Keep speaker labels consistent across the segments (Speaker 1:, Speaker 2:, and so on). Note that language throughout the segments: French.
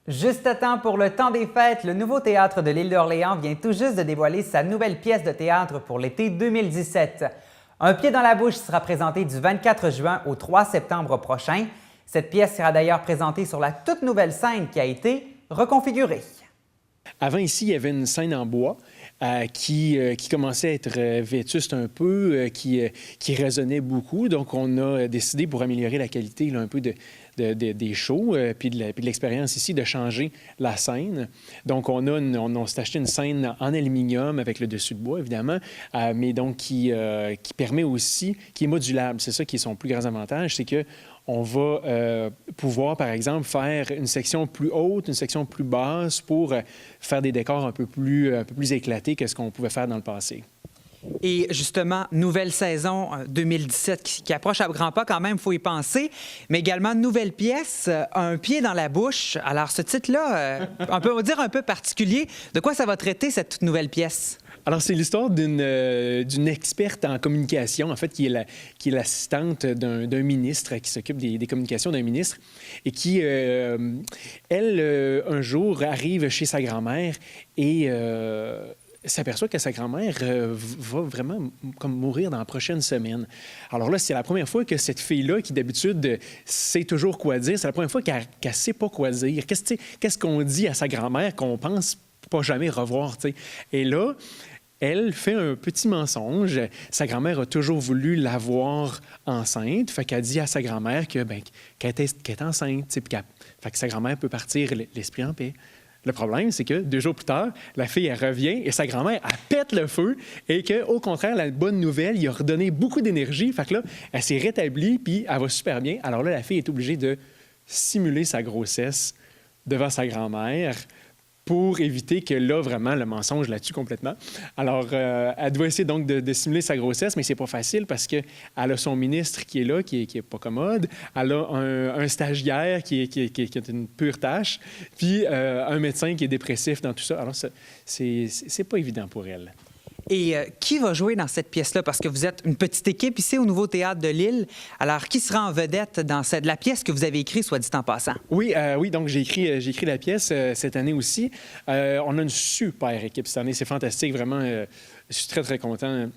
Speaker 1: Juste à temps pour le temps des fêtes, le nouveau théâtre de l'île d'Orléans vient tout juste de dévoiler sa nouvelle pièce de théâtre pour l'été 2017. Un pied dans la bouche sera présenté du 24 juin au 3 septembre prochain. Cette pièce sera d'ailleurs présentée sur la toute nouvelle scène qui a été reconfigurée.
Speaker 2: Avant, ici, il y avait une scène en bois qui commençait à être vétuste un peu, qui résonnait beaucoup. Donc, on a décidé, pour améliorer la qualité là, un peu des shows puis de l'expérience ici, de changer la scène. Donc, on s'est acheté une scène en aluminium avec le dessus de bois, évidemment, mais donc qui permet aussi, qui est modulable. C'est ça qui est son plus grand avantage, c'est que on va pouvoir, par exemple, faire une section plus haute, une section plus basse pour faire des décors un peu plus éclatés que ce qu'on pouvait faire dans le passé.
Speaker 1: Et justement, nouvelle saison 2017 qui approche à grands pas quand même, il faut y penser, mais également nouvelle pièce, Un pied dans la bouche. Alors ce titre-là, on peut dire un peu particulier. De quoi ça va traiter cette toute nouvelle pièce?
Speaker 2: Alors, c'est l'histoire d'une experte en communication, en fait, qui est l'assistante d'un ministre, qui s'occupe des communications d'un ministre, et qui, elle, un jour, arrive chez sa grand-mère et s'aperçoit que sa grand-mère va vraiment comme mourir dans la prochaine semaine. Alors là, c'est la première fois que cette fille-là, qui d'habitude sait toujours quoi dire, c'est la première fois qu'elle ne sait pas quoi dire. Qu'est-ce qu'on dit à sa grand-mère qu'on pense pas jamais revoir, tu sais? Et là, elle fait un petit mensonge. Sa grand-mère a toujours voulu la voir enceinte. Fait qu'elle dit à sa grand-mère qu'elle est enceinte. Fait que sa grand-mère peut partir l'esprit en paix. Le problème, c'est que 2 jours plus tard, la fille, elle revient et sa grand-mère, elle pète le feu et qu'au contraire, la bonne nouvelle, il a redonné beaucoup d'énergie. Fait que là, elle s'est rétablie puis elle va super bien. Alors là, la fille est obligée de simuler sa grossesse devant sa grand-mère pour éviter que là, vraiment, le mensonge la tue complètement. Alors, elle doit essayer donc de simuler sa grossesse, mais c'est pas facile parce qu'elle a son ministre qui est là, qui est pas commode. Elle a un stagiaire qui est une pure tâche, puis un médecin qui est dépressif dans tout ça. Alors, c'est pas évident pour elle.
Speaker 1: Et qui va jouer dans cette pièce-là? Parce que vous êtes une petite équipe ici au Nouveau Théâtre de l'Île. Alors, qui sera en vedette dans la pièce que vous avez écrite, soit dit en passant?
Speaker 2: Oui, donc j'ai écrit la pièce cette année aussi. On a une super équipe cette année. C'est fantastique, vraiment. Je suis très, très content.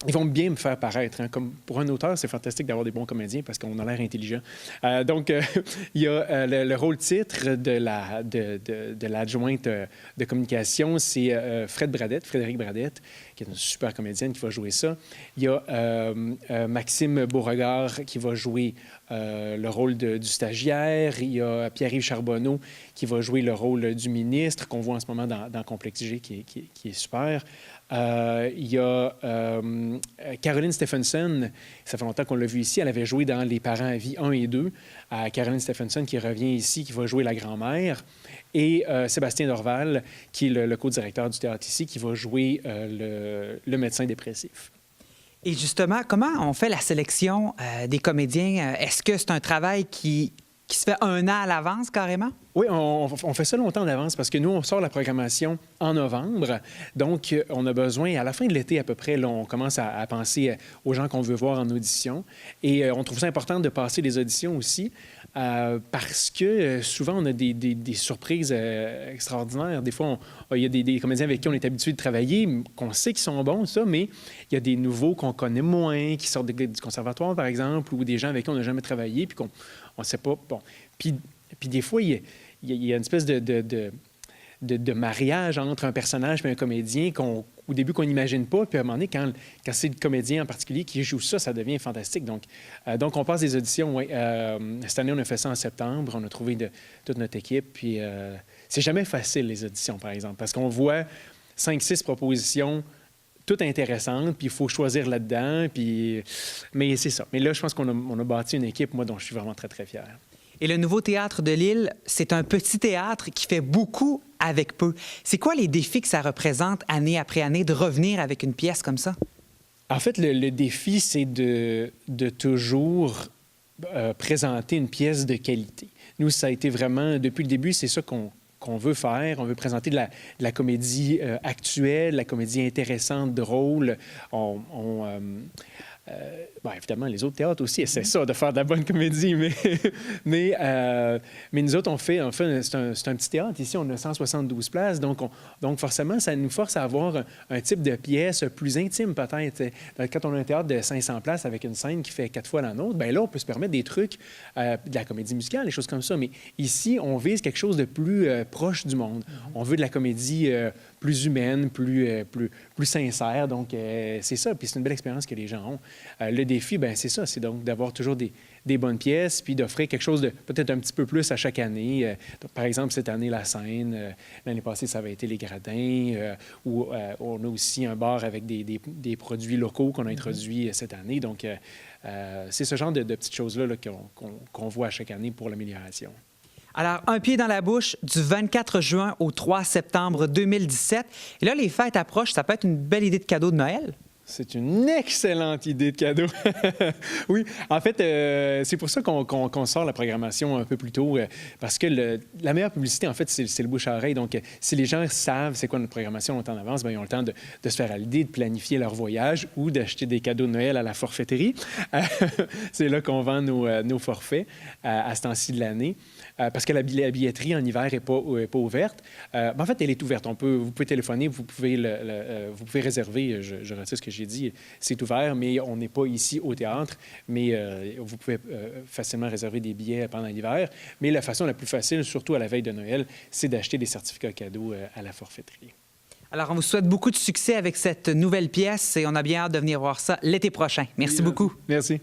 Speaker 2: Ils vont bien me faire paraître. Hein. Comme pour un auteur, c'est fantastique d'avoir des bons comédiens parce qu'on a l'air intelligent. Donc, il y a le rôle titre de l'adjointe de communication, c'est Frédéric Bradette, qui est une super comédienne qui va jouer ça. Il y a Maxime Beauregard qui va jouer le rôle du stagiaire. Il y a Pierre-Yves Charbonneau qui va jouer le rôle du ministre, qu'on voit en ce moment dans Complexe G, qui est super. Il y a Caroline Stephenson, ça fait longtemps qu'on l'a vu ici, elle avait joué dans Les parents à vie 1 et 2. Caroline Stephenson qui revient ici, qui va jouer la grand-mère. Et Sébastien Dorval, qui est le co-directeur du théâtre ici, qui va jouer le médecin dépressif.
Speaker 1: Et justement, comment on fait la sélection des comédiens? Est-ce que c'est un travail qui se fait 1 an à l'avance carrément?
Speaker 2: Oui, on fait ça longtemps d'avance parce que nous, on sort la programmation en novembre. Donc, on a besoin, à la fin de l'été à peu près, là, on commence à penser aux gens qu'on veut voir en audition. Et on trouve ça important de passer les auditions aussi parce que souvent, on a des surprises extraordinaires. Des fois, il y a des comédiens avec qui on est habitué de travailler, qu'on sait qu'ils sont bons, ça, mais il y a des nouveaux qu'on connaît moins, qui sortent du conservatoire, par exemple, ou des gens avec qui on n'a jamais travaillé, puis qu'on ne sait pas. Bon. Puis des fois, il y a une espèce de mariage entre un personnage et un comédien au début qu'on n'imagine pas. Puis à un moment donné, quand c'est le comédien en particulier qui joue ça, ça devient fantastique. Donc on passe des auditions. Ouais. Cette année, on a fait ça en septembre. On a trouvé toute notre équipe. Puis c'est jamais facile, les auditions, par exemple, parce qu'on voit 5-6 propositions toutes intéressantes, puis il faut choisir là-dedans. Mais c'est ça. Mais là, je pense qu'on a bâti une équipe, moi, dont je suis vraiment très, très fier.
Speaker 1: Et le Nouveau Théâtre de l'Île, c'est un petit théâtre qui fait beaucoup avec peu. C'est quoi les défis que ça représente année après année de revenir avec une pièce comme ça?
Speaker 2: En fait, le défi, c'est de toujours présenter une pièce de qualité. Nous, ça a été vraiment, depuis le début, c'est ça qu'on veut faire. On veut présenter de la comédie actuelle, la comédie intéressante, drôle. évidemment, les autres théâtres aussi essaient ça, de faire de la bonne comédie, mais nous autres, c'est un petit théâtre. Ici, on a 172 places, donc forcément, ça nous force à avoir un type de pièce plus intime, peut-être. Quand on a un théâtre de 500 places avec une scène qui fait 4 fois la nôtre, bien là, on peut se permettre des trucs, de la comédie musicale, des choses comme ça. Mais ici, on vise quelque chose de plus proche du monde. On veut de la comédie plus humaine, plus sincère. Donc, c'est ça. Puis c'est une belle expérience que les gens ont. Le défi, bien, c'est ça. C'est donc d'avoir toujours des bonnes pièces, puis d'offrir quelque chose de peut-être un petit peu plus à chaque année. Par exemple, cette année, la Seine. L'année passée, ça avait été les Gradins. Où on a aussi un bar avec des produits locaux qu'on a introduits cette année. Donc, c'est ce genre de petites choses-là là, qu'on voit à chaque année pour l'amélioration.
Speaker 1: Alors, un pied dans la bouche du 24 juin au 3 septembre 2017. Et là, les fêtes approchent. Ça peut être une belle idée de cadeau de Noël.
Speaker 2: C'est une excellente idée de cadeau. Oui, en fait, c'est pour ça qu'on sort la programmation un peu plus tôt, parce que la meilleure publicité, en fait, c'est le bouche à oreille. Donc, si les gens savent c'est quoi notre programmation longtemps en avance, bien, ils ont le temps de se faire à l'idée de planifier leur voyage ou d'acheter des cadeaux de Noël à la forfaiterie. C'est là qu'on vend nos forfaits à ce temps-ci de l'année. Parce que la billetterie en hiver n'est pas ouverte. En fait, elle est ouverte. Vous pouvez téléphoner, vous pouvez réserver. Je retire ce que j'ai dit. C'est ouvert, mais on n'est pas ici au théâtre. Mais vous pouvez facilement réserver des billets pendant l'hiver. Mais la façon la plus facile, surtout à la veille de Noël, c'est d'acheter des certificats cadeaux à la forfaiterie.
Speaker 1: Alors, on vous souhaite beaucoup de succès avec cette nouvelle pièce et on a bien hâte de venir voir ça l'été prochain. Merci beaucoup.
Speaker 2: Merci.